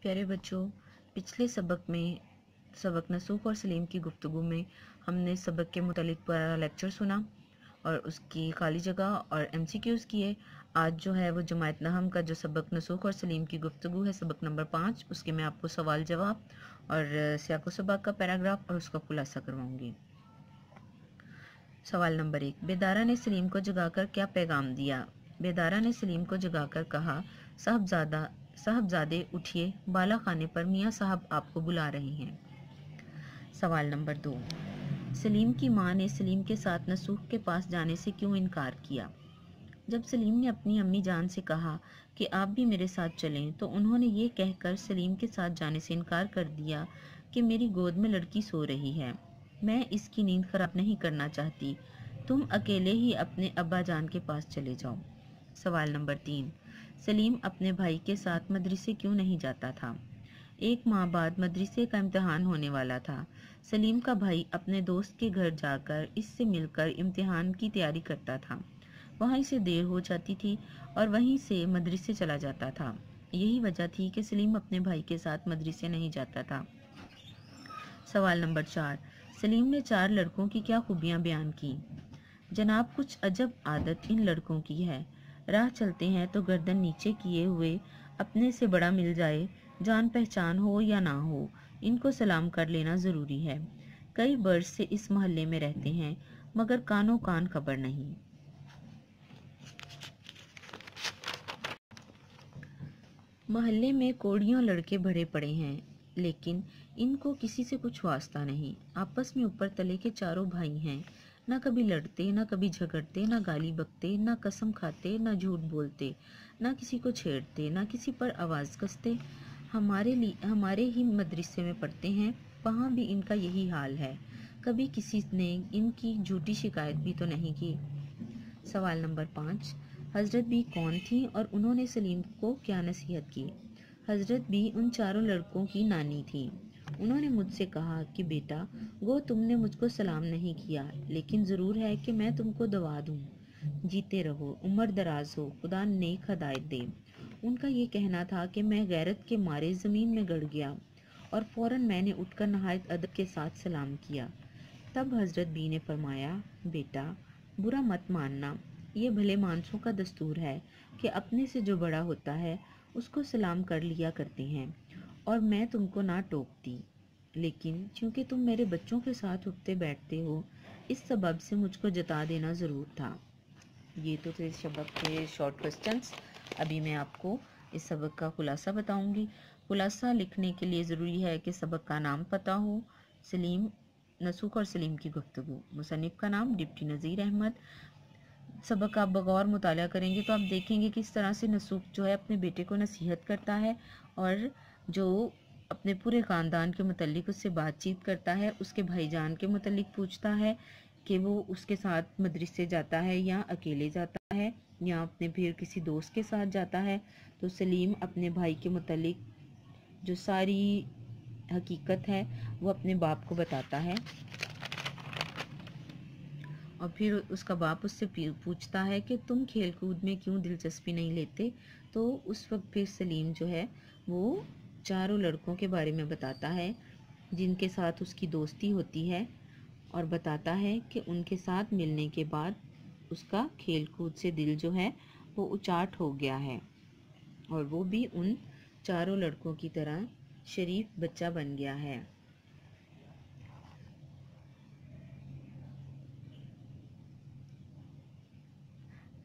प्यारे बच्चों, पिछले सबक नसूख और सलीम की गुफ्तगू में हमने सबक के मुतालिक पूरा लेक्चर सुना और उसकी खाली जगह और MCQs किए। आज जो है वो जमायत नहम का जो सबक नसूख और सलीम की गुफ्तगू है, सबक नंबर 5, उसके मैं आपको सवाल जवाब और सियाको सबाक का पैराग्राफ और उसका खुलासा करवाऊंगी। सवाल नंबर 1, बेदारा ने सलीम को जगाकर क्या पैगाम दिया? बेदारा ने सलीम को जगाकर कहा, साहबजादे उठिए, बाला खाने पर मियाँ साहब आपको बुला रहे हैं। सवाल नंबर 2, सलीम की माँ ने सलीम के साथ नसूख के पास जाने से क्यों इनकार किया? जब सलीम ने अपनी अम्मी जान से कहा कि आप भी मेरे साथ चलें, तो उन्होंने ये कहकर सलीम के साथ जाने से इनकार कर दिया कि मेरी गोद में लड़की सो रही है, मैं इसकी नींद खराब नहीं करना चाहती, तुम अकेले ही अपने अब्बा जान के पास चले जाओ। सवाल नंबर 3, सलीम अपने भाई के साथ मदरसे क्यों नहीं जाता था? एक माह बाद मदरसे का इम्तिहान होने वाला था। सलीम का भाई अपने दोस्त के घर जाकर इससे मिलकर इम्तिहान की तैयारी करता था। वहीं से देर हो जाती थी और वहीं से मदरसे चला जाता था। यही वजह थी कि सलीम अपने भाई के साथ मदरसे नहीं जाता था। सवाल नंबर 4, सलीम ने 4 लड़कों की क्या खूबियां बयान की? जनाब, कुछ अजब आदत इन लड़कों की है। राह चलते हैं तो गर्दन नीचे किए हुए, अपने से बड़ा मिल जाए, जान पहचान हो या ना हो, इनको सलाम कर लेना ज़रूरी है। कई बरस से इस मोहल्ले में रहते हैं, मगर कानो कान खबर नहीं। मोहल्ले में कोड़ियों लड़के भरे पड़े हैं, लेकिन इनको किसी से कुछ वास्ता नहीं। आपस में ऊपर तले के चारों भाई हैं, ना कभी लड़ते, ना कभी झगड़ते, ना गाली बकते, ना कसम खाते, ना झूठ बोलते, ना किसी को छेड़ते, ना किसी पर आवाज़ कसते। हमारे ही मदरसे में पढ़ते हैं, वहाँ भी इनका यही हाल है। कभी किसी ने इनकी झूठी शिकायत भी तो नहीं की। सवाल नंबर 5, हज़रत बी कौन थी और उन्होंने सलीम को क्या नसीहत की? हज़रत बी उन चारों लड़कों की नानी थी। उन्होंने मुझसे कहा कि बेटा, गो तुमने मुझको सलाम नहीं किया, लेकिन ज़रूर है कि मैं तुमको दवा दूँ। जीते रहो, उम्र दराज हो, खुदा नेक हदायत दे। उनका ये कहना था कि मैं गैरत के मारे ज़मीन में गड़ गया और फ़ौरन मैंने उठकर नहायत अदब के साथ सलाम किया। तब हज़रत बी ने फरमाया, बेटा, बुरा मत मानना, ये भले मानसों का दस्तूर है कि अपने से जो बड़ा होता है उसको सलाम कर लिया करते हैं, और मैं तुमको ना टोकती, लेकिन चूँकि तुम मेरे बच्चों के साथ उठते बैठते हो, इस सबब से मुझको जता देना ज़रूर था। ये तो थे सबक के शॉर्ट क्वेश्चंस। अभी मैं आपको इस सबक का खुलासा बताऊंगी। खुलासा लिखने के लिए ज़रूरी है कि सबक का नाम पता हो। सलीम, नसूख और सलीम की गुफ्तगू। मुसन्निफ़ का नाम डिप्टी नज़ीर अहमद। सबक आप बगौर मुताला करेंगे तो आप देखेंगे किस तरह से नसूख जो है अपने बेटे को नसीहत करता है और जो अपने पूरे ख़ानदान के मुतल्लिक उससे बातचीत करता है, उसके भाईजान के मुतल्लिक पूछता है कि वो उसके साथ मदरसे जाता है या अकेले जाता है या अपने फिर किसी दोस्त के साथ जाता है। तो सलीम अपने भाई के मुतल्लिक जो सारी हकीकत है वो अपने बाप को बताता है और फिर उसका बाप उससे पूछता है कि तुम खेल कूद में क्यों दिलचस्पी नहीं लेते। तो उस वक्त फिर सलीम जो है वो चारों लड़कों के बारे में बताता है जिनके साथ उसकी दोस्ती होती है, और बताता है कि उनके साथ मिलने के बाद उसका खेल कूद से दिल जो है वो उचाट हो गया है और वो भी उन चारों लड़कों की तरह शरीफ बच्चा बन गया है।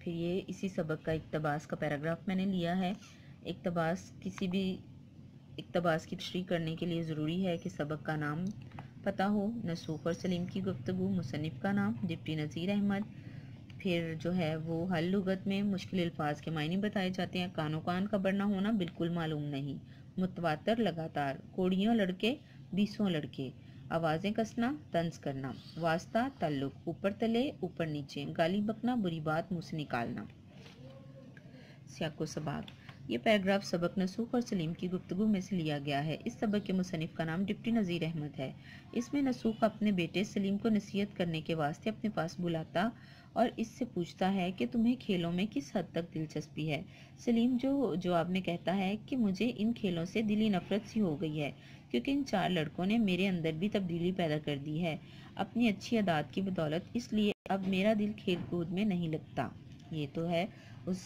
फिर ये इसी सबक का इक्तबास का पैराग्राफ मैंने लिया है। किसी भी इक्तबास की तशरीह करने के लिए ज़रूरी है कि सबक का नाम पता हो। नसूख और सलीम की गुफ्तगू, मुसन्निफ़ का नाम डिप्टी नज़ीर अहमद। फिर जो है वो हल लुगत में मुश्किल अल्फाज के मायने बताए जाते हैं। कानो कान खबर ना होना बिल्कुल मालूम नहीं। मुतवातर लगातार, कोड़ियों लड़के, बीसों लड़के, आवाज़ें कसना, तंज करना, वास्ता ताल्लुक, ऊपर तले ऊपर नीचे, गाली बकना, बुरी बात मुँह से निकालना। सियाको सबाक, ये पैराग्राफ सबक नसूख और सलीम की गुफ्तगू में से लिया गया है। इस सबक के मुसन्निफ़ का नाम डिप्टी नज़ीर अहमद है। इसमें नसूख अपने बेटे सलीम को नसीहत करने के वास्ते अपने पास बुलाता और इससे पूछता है कि तुम्हें खेलों में किस हद तक दिलचस्पी है। सलीम जो जवाब में कहता है कि मुझे इन खेलों से दिली नफरत सी हो गई है, क्योंकि इन 4 लड़कों ने मेरे अंदर भी तब्दीली पैदा कर दी है अपनी अच्छी आदत की बदौलत, इसलिए अब मेरा दिल खेल कूद में नहीं लगता। ये तो है उस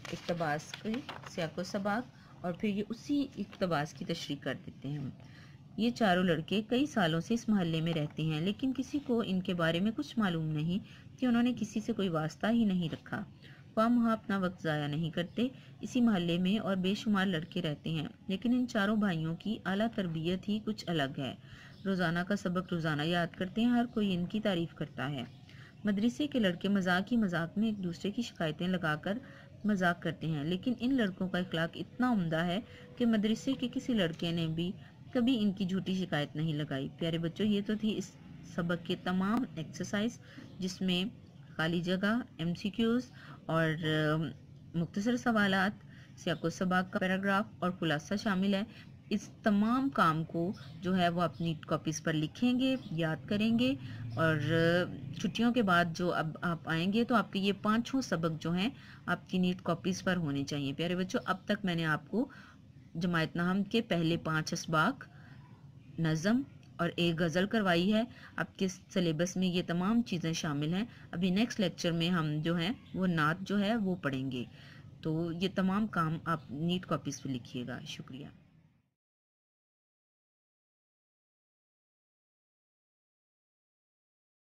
इक़्तिबास के सियाक़ो सबाक़, और फिर ये उसी इक़्तिबास की तशरीह कर देते हैं हम। ये चारों लड़के कई सालों से इस मोहल्ले में रहते हैं, लेकिन किसी को इनके बारे में कुछ मालूम नहीं कि उन्होंने किसी से कोई वास्ता ही नहीं रखा। ख्वाह वहाँ अपना वक्त ज़ाया नहीं करते। इसी मोहल्ले में और बेशुमार लड़के रहते हैं, लेकिन इन चारों भाइयों की आला तरबियत ही कुछ अलग है। रोज़ाना का सबक रोज़ाना याद करते हैं, हर कोई इनकी तारीफ़ करता है। मदरसे के लड़के मजाक ही मजाक में एक दूसरे की शिकायतें लगाकर मजाक करते हैं, लेकिन इन लड़कों का अखलाक इतना उम्दा है कि मदरसे के किसी लड़के ने भी कभी इनकी झूठी शिकायत नहीं लगाई। प्यारे बच्चों, ये तो थी इस सबक के तमाम एक्सरसाइज, जिसमें खाली जगह, MCQs और मुख्तसर सवालात, सियाक़ो सबाक़ का पैराग्राफ और खुलासा शामिल है। इस तमाम काम को जो है वो अपनी कॉपीज़ पर लिखेंगे, याद करेंगे, और छुट्टियों के बाद जो अब आप आएंगे तो आपके ये 5 सबक जो हैं आपकी नीट कॉपीज़ पर होने चाहिए। प्यारे बच्चों, अब तक मैंने आपको जमायत नहम के पहले 5 असबाक, नज़म और एक गज़ल करवाई है। आपके सिलेबस में ये तमाम चीज़ें शामिल हैं। अभी नेक्स्ट लेक्चर में हम जो हैं वो नात जो है वो पढ़ेंगे। तो ये तमाम काम आप नीट कॉपीज़ पर लिखिएगा। शुक्रिया।